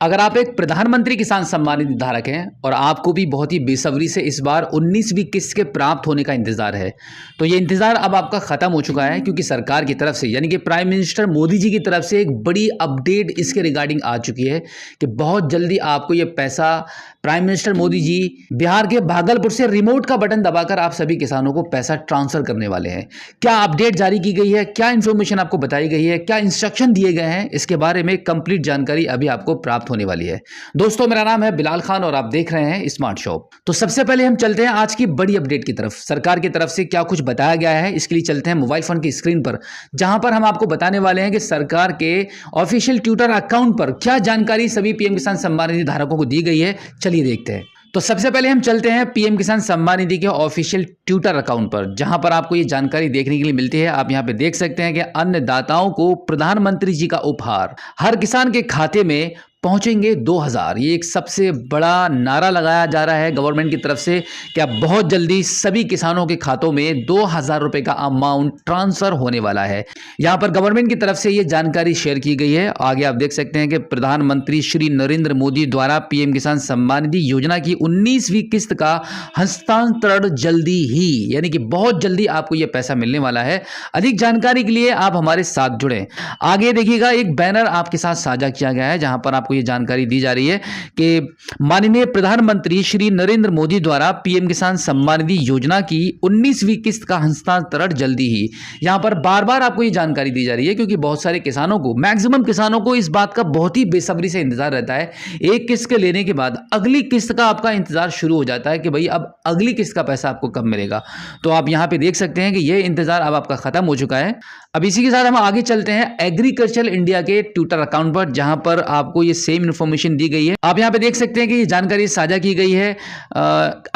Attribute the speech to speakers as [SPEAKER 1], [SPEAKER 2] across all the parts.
[SPEAKER 1] अगर आप एक प्रधानमंत्री किसान सम्मान निधि धारक हैं और आपको भी बहुत ही बेसब्री से इस बार 19वीं किस्त के प्राप्त होने का इंतजार है, तो ये इंतजार अब आपका खत्म हो चुका है, क्योंकि सरकार की तरफ से यानी कि प्राइम मिनिस्टर मोदी जी की तरफ से एक बड़ी अपडेट इसके रिगार्डिंग आ चुकी है कि बहुत जल्दी आपको ये पैसा प्राइम मिनिस्टर मोदी जी बिहार के भागलपुर से रिमोट का बटन दबाकर आप सभी किसानों को पैसा ट्रांसफर करने वाले हैं। क्या अपडेट जारी की गई है, क्या इंफॉर्मेशन आपको बताई गई है, क्या इंस्ट्रक्शन दिए गए हैं, इसके बारे में कंप्लीट जानकारी अभी आपको प्राप्त होने वाली है। दोस्तों, मेरा नाम है बिलाल खान और आप देख रहे हैं स्मार्ट शॉप। तो सबसे पहले हम चलते हैं आज की बड़ी अपडेट की तरफ। सरकार की तरफ से क्या कुछ बताया गया है, इसके लिए चलते हैं मोबाइल फोन की स्क्रीन पर, जहां पर हम आपको बताने वाले हैं कि सरकार के ऑफिशियल ट्विटर अकाउंट पर क्या जानकारी सभी पीएम किसान सम्मान निधि धारकों को दी गई है। चलिए देखते हैं। तो सबसे पहले हम चलते हैं पीएम किसान सम्मान निधि के ऑफिशियल ट्विटर अकाउंट पर, जहां पर आपको ये जानकारी देखने के लिए मिलती है। आप यहां पे देख सकते हैं कि अन्नदाताओं को प्रधानमंत्री जी का उपहार, हर किसान के खाते में पहुंचेंगे 2000। ये एक सबसे बड़ा नारा लगाया जा रहा है गवर्नमेंट की तरफ से कि अब बहुत जल्दी सभी किसानों के खातों में 2000 रुपए का अमाउंट ट्रांसफर होने वाला है। यहां पर गवर्नमेंट की तरफ से ये जानकारी शेयर की गई है। आगे आप देख सकते हैं कि प्रधानमंत्री श्री नरेंद्र मोदी द्वारा पीएम किसान सम्मान निधि योजना की 19वीं किस्त का हस्तांतरण जल्दी ही, यानी कि बहुत जल्दी आपको यह पैसा मिलने वाला है। अधिक जानकारी के लिए आप हमारे साथ जुड़ें। आगे देखिएगा, एक बैनर आपके साथ साझा किया गया है, जहां पर आपको ये जानकारी दी जा रही है कि माननीय प्रधानमंत्री श्री नरेंद्र मोदी द्वारा पीएम किसान सम्मान निधि योजना की 19वीं किस्त का हस्तांतरण जल्दी ही। यहां पर बार बार आपको ये जानकारी दी जा रही है क्योंकि बहुत सारे किसानों को, मैक्सिमम किसानों को इस बात का बहुत ही बेसब्री से इंतजार रहता है। एक किस्त के लेने के बाद अगली किस्त का आपका इंतजार शुरू हो जाता है कि भाई अब अगली किस्त का पैसा आपको कब मिलेगा। तो आप यहां पे देख सकते हैं कि यह इंतजार अब आपका खत्म हो चुका है। अब इसी के साथ हम आगे चलते हैं एग्रीकल्चर इंडिया के ट्विटर अकाउंट पर, जहां पर आपको ये सेम इन्फॉर्मेशन दी गई है। आप यहां पे देख सकते हैं कि ये जानकारी साझा की गई है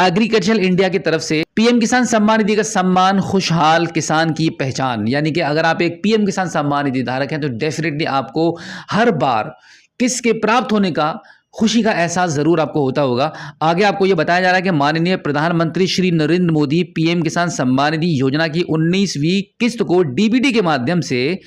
[SPEAKER 1] एग्रीकल्चर इंडिया की तरफ से। पीएम किसान सम्मान निधि का सम्मान, खुशहाल किसान की पहचान, यानी कि अगर आप एक पीएम किसान सम्मान निधि धारक हैं तो डेफिनेटली आपको हर बार किस्त के प्राप्त होने का खुशी का एहसास जरूर आपको होता होगा। आगे आपको यह बताया जा रहा है कि माननीय प्रधानमंत्री श्री नरेंद्र मोदी पीएम किसान सम्मान निधि योजना की 19वीं किस्त को डीबीटी के माध्यम से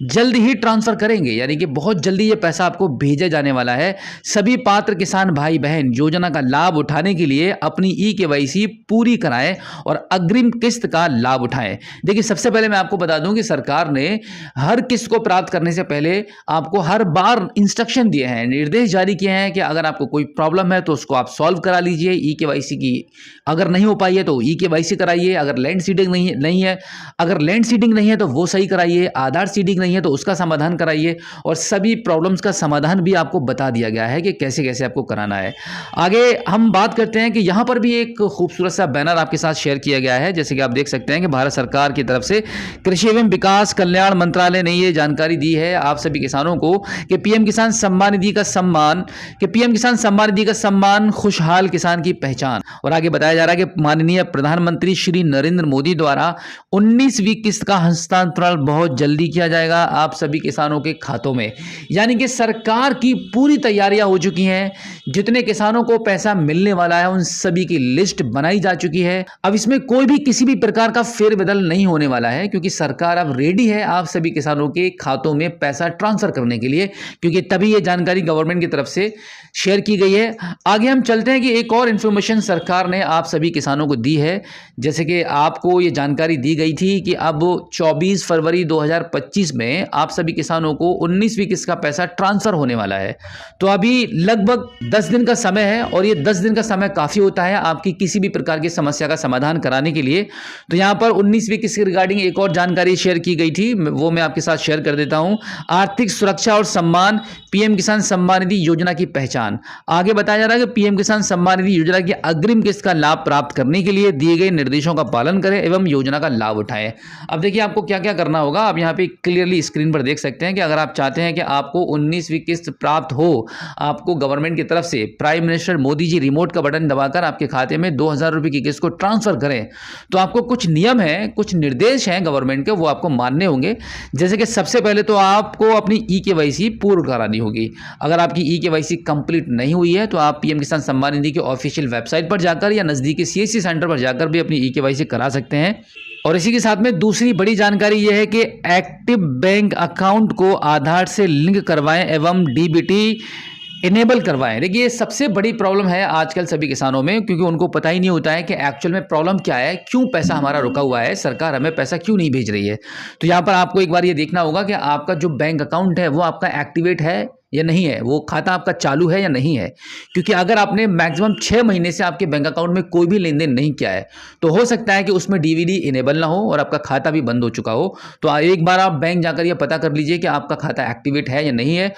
[SPEAKER 1] जल्द ही ट्रांसफर करेंगे, यानी कि बहुत जल्दी यह पैसा आपको भेजा जाने वाला है। सभी पात्र किसान भाई बहन योजना का लाभ उठाने के लिए अपनी ई-केवाईसी पूरी कराएं और अग्रिम किस्त का लाभ उठाएं। देखिए, सबसे पहले मैं आपको बता दूं कि सरकार ने हर किस्त को प्राप्त करने से पहले आपको हर बार इंस्ट्रक्शन दिए हैं, निर्देश जारी किए हैं कि अगर आपको कोई प्रॉब्लम है तो उसको आप सॉल्व करा लीजिए। ई-केवाईसी की अगर नहीं हो पाई है तो ई-केवाईसी कराइए। अगर लैंड सीडिंग नहीं है, अगर लैंड सीडिंग नहीं है तो वो सही कराइए। आधार सीडिंग नहीं है तो उसका समाधान कराइए। और सभी प्रॉब्लम्स का समाधान भी आपको बता दिया गया है कि कैसे कैसे आपको कराना है। आगे हम बात करते हैं कि यहाँ पर भी एक खूबसूरत सा बैनर आपके साथ शेयर किया गया है। जैसे कि आप देख सकते हैं कि भारत सरकार की तरफ से कृषि एवं विकास कल्याण मंत्रालय ने ये जानकारी दी है आप सभी किसानों को कि पीएम किसान सम्मान निधि का सम्मान, खुशहाल किसान की पहचान। और आगे बताया जा रहा है कि माननीय प्रधानमंत्री श्री नरेंद्र मोदी द्वारा 19वीं किस्त का हस्तांतरण बहुत जल्दी किया जाएगा आप सभी किसानों के खातों में। यानी कि सरकार की पूरी तैयारियां हो चुकी हैं। जितने किसानों को पैसा मिलने वाला है उन सभी की लिस्ट बनाई जा चुकी है। अब इसमें कोई भी किसी भी प्रकार का फेरबदल नहीं होने वाला है, क्योंकि सरकार अब रेडी है आप सभी किसानों के खातों में पैसा ट्रांसफर करने के लिए, क्योंकि तभी यह जानकारी गवर्नमेंट की तरफ से शेयर की गई है। आगे हम चलते हैं कि एक और इंफॉर्मेशन सरकार ने आप सभी किसानों को दी है। जैसे कि आपको ये जानकारी दी गई थी कि अब 24 फरवरी 2025 में आप सभी किसानों को 19वीं किस्त का पैसा ट्रांसफर होने वाला है। तो अभी लगभग 10 दिन का समय है और ये 10 दिन का समय काफ़ी होता है आपकी किसी भी प्रकार की समस्या का समाधान कराने के लिए। तो यहाँ पर 19वीं किस्त के रिगार्डिंग एक और जानकारी शेयर की गई थी, वो मैं आपके साथ शेयर कर देता हूँ। आर्थिक सुरक्षा और सम्मान, पीएम किसान सम्मान निधि योजना की पहचान। आगे बताया जा रहा है कि पीएम किसान सम्मान निधि योजना की अग्रिम किस्त का लाभ प्राप्त करने के लिए दिए गए निर्देशों का पालन करें एवं योजना का लाभ उठाएं। अब देखिए आपको क्या क्या करना होगा। आप यहाँ पे क्लियरली स्क्रीन पर देख सकते हैं कि अगर आप चाहते हैं कि आपको 19वीं किस्त प्राप्त हो, आपको गवर्नमेंट की तरफ से prime minister Modi ji remote का बटन दबाकर आपके खाते में 2000 रुपये की किस्त को ट्रांसफर करें, तो आपको कुछ नियम हैं, कुछ निर्देश हैं गवर्नमेंट के, वो आपको मानने होंगे। जैसे कि सबसे पहले तो आपको अपनी ई-केवाईसी पूर्ण करानी होगी। अगर आपकी ई-केवाईसी कंप्लीट नहीं हुई है तो आप पीएम किसान सम्मान निधि के ऑफिशियल वेबसाइट पर जाकर या नजदीकी सीएससी सेंटर पर जाकर भी अपनी ई-केवाईसी करा सकते हैं। और इसी के साथ में दूसरी बड़ी जानकारी यह है कि एक्टिव बैंक अकाउंट को आधार से लिंक करवाएं एवं डीबीटी इनेबल करवाएं। देखिए ये सबसे बड़ी प्रॉब्लम है आजकल सभी किसानों में, क्योंकि उनको पता ही नहीं होता है कि एक्चुअल में प्रॉब्लम क्या है, क्यों पैसा हमारा रुका हुआ है, सरकार हमें पैसा क्यों नहीं भेज रही है। तो यहाँ पर आपको एक बार ये देखना होगा कि आपका जो बैंक अकाउंट है वो आपका एक्टिवेट है या नहीं है, वो खाता आपका चालू है या नहीं है। क्योंकि अगर आपने मैक्सिमम 6 महीने से आपके बैंक अकाउंट में कोई भी लेन देन नहीं किया है तो हो सकता है कि उसमें डीवीडी इनेबल ना हो और आपका खाता भी बंद हो चुका हो। तो एक बार आप बैंक जाकर ये पता कर लीजिए कि आपका खाता एक्टिवेट है या नहीं है,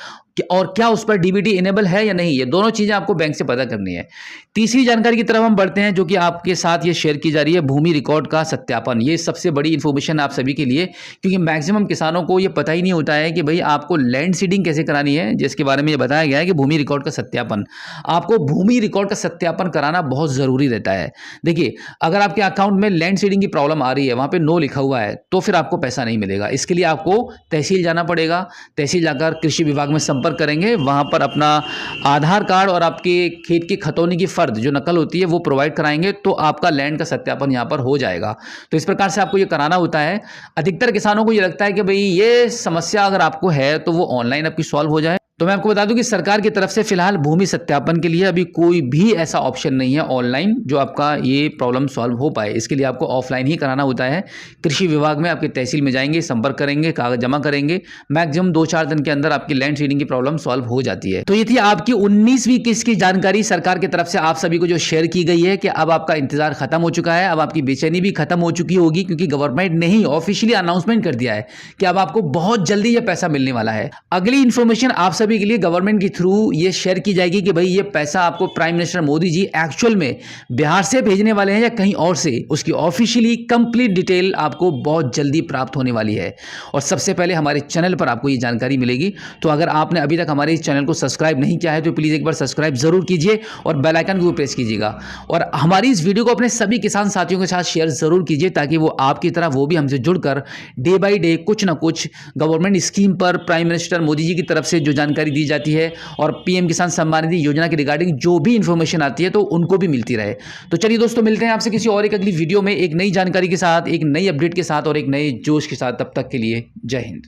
[SPEAKER 1] और क्या उस पर डीबीटी इनेबल है या नहीं। ये दोनों चीजें आपको बैंक से पता करनी है। तीसरी जानकारी की तरफ हम बढ़ते हैं जो कि आपके साथ ये शेयर की जा रही है, भूमि रिकॉर्ड का सत्यापन। ये सबसे बड़ी इंफॉर्मेशन आप सभी के लिए, क्योंकि मैक्सिमम किसानों को ये पता ही नहीं होता है कि भाई आपको लैंड सीडिंग कैसे करानी है, जिसके बारे में ये बताया गया है कि भूमि रिकॉर्ड का सत्यापन। आपको भूमि रिकॉर्ड का सत्यापन कराना बहुत जरूरी रहता है। देखिए अगर आपके अकाउंट में लैंड सीडिंग की प्रॉब्लम आ रही है, वहां पे नो लिखा हुआ है, तो फिर आपको पैसा नहीं मिलेगा। इसके लिए आपको तहसील जाना पड़ेगा। तहसील जाकर कृषि विभाग में संपर्क करेंगे, वहां पर अपना आधार कार्ड और आपके खेत की खतौनी की फर्द जो नकल होती है वो प्रोवाइड कराएंगे, तो आपका लैंड का सत्यापन यहां पर हो जाएगा। तो इस प्रकार से आपको ये कराना होता है। अधिकतर किसानों को ये लगता है कि भाई ये समस्या अगर आपको है तो वो ऑनलाइन आपकी सॉल्व हो जाए। तो मैं आपको बता दूं कि सरकार की तरफ से फिलहाल भूमि सत्यापन के लिए अभी कोई भी ऐसा ऑप्शन नहीं है ऑनलाइन जो आपका ये प्रॉब्लम सॉल्व हो पाए। इसके लिए आपको ऑफलाइन ही कराना होता है। कृषि विभाग में आपके तहसील में जाएंगे, संपर्क करेंगे, कागज जमा करेंगे, मैक्सिमम 2-4 दिन के अंदर आपकी लैंड सीडिंग की प्रॉब्लम सॉल्व हो जाती है। तो ये थी आपकी 19वीं किस्त की जानकारी सरकार की तरफ से आप सभी को जो शेयर की गई है कि अब आपका इंतजार खत्म हो चुका है, अब आपकी बेचैनी भी खत्म हो चुकी होगी, क्योंकि गवर्नमेंट ने ही ऑफिशियली अनाउंसमेंट कर दिया है कि अब आपको बहुत जल्दी ये पैसा मिलने वाला है। अगली इंफॉर्मेशन आप सभी के लिए गवर्नमेंट के थ्रू ये शेयर की जाएगी कि भाई ये पैसा आपको prime minister Modi ji actual में बिहार से भेजने वाले हैं या कहीं और से, उसकी ऑफिशियली कंप्लीट डिटेल आपको बहुत जल्दी प्राप्त होने वाली है। और सबसे पहले हमारे चैनल पर आपको ये जानकारी मिलेगी। तो अगर आपने अभी तक हमारे इस चैनल को सब्सक्राइब नहीं किया है तो प्लीज़ एक बार सब्सक्राइब जरूर कीजिए और बेल आइकन को प्रेस कीजिएगा। और हमारी इस वीडियो को अपने सभी किसान साथियों के साथ शेयर जरूर कीजिए, ताकि वो आपकी तरह वो भी हमसे जुड़कर डे बाई डे कुछ ना कुछ गवर्नमेंट स्कीम पर प्राइम मिनिस्टर मोदी जी की तरफ से जो जानकारी दी जाती है और पीएम किसान सम्मान निधि योजना के रिगार्डिंग जो भी इंफॉर्मेशन आती है तो उनको भी मिलती रहे। तो चलिए दोस्तों, मिलते हैं आपसे किसी और एक अगली वीडियो में एक नई जानकारी के साथ, एक नई अपडेट के साथ और एक नए जोश के साथ। तब तक के लिए जय हिंद।